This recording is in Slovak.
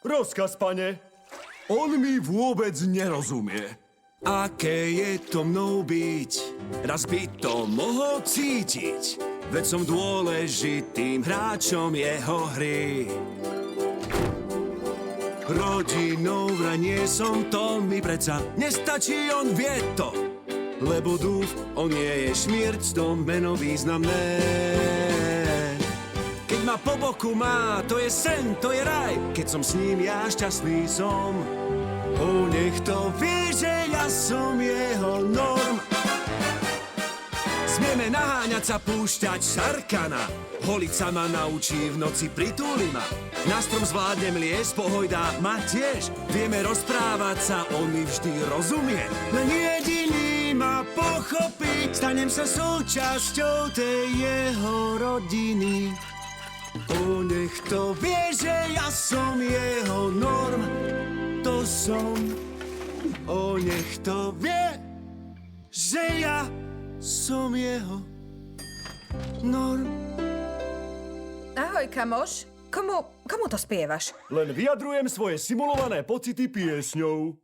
Rozkaz, pane. On mi vôbec nerozumie. Aké je to mnou byť? Raz by to mohol cítiť, veď som dôležitým hráčom jeho hry. Rodinou vraj nie som, to mi predsa nestačí, on vie to. Lebo dúf, on nie je šmírc, to meno významné. Keď ma po boku má, to je sen, to je raj. Keď som s ním, ja šťastný som. Nech to vie, že ja som jeho norm. Smieme naháňať sa, púšťať šarkana. Holiť sa ma naučí, v noci pritúli ma. Na strom zvládnem liesť, pohojdá ma tiež. Vieme rozprávať sa, on mi vždy rozumie. Len jediný ma pochopí. Stanem sa súčasťou tej jeho rodiny. Nech to vie, že ja som jeho norm. To som. Nech to vie, že ja som jeho norm. Ahoj, kamoš. Komu to spievaš? Len vyjadrujem svoje simulované pocity piesňou.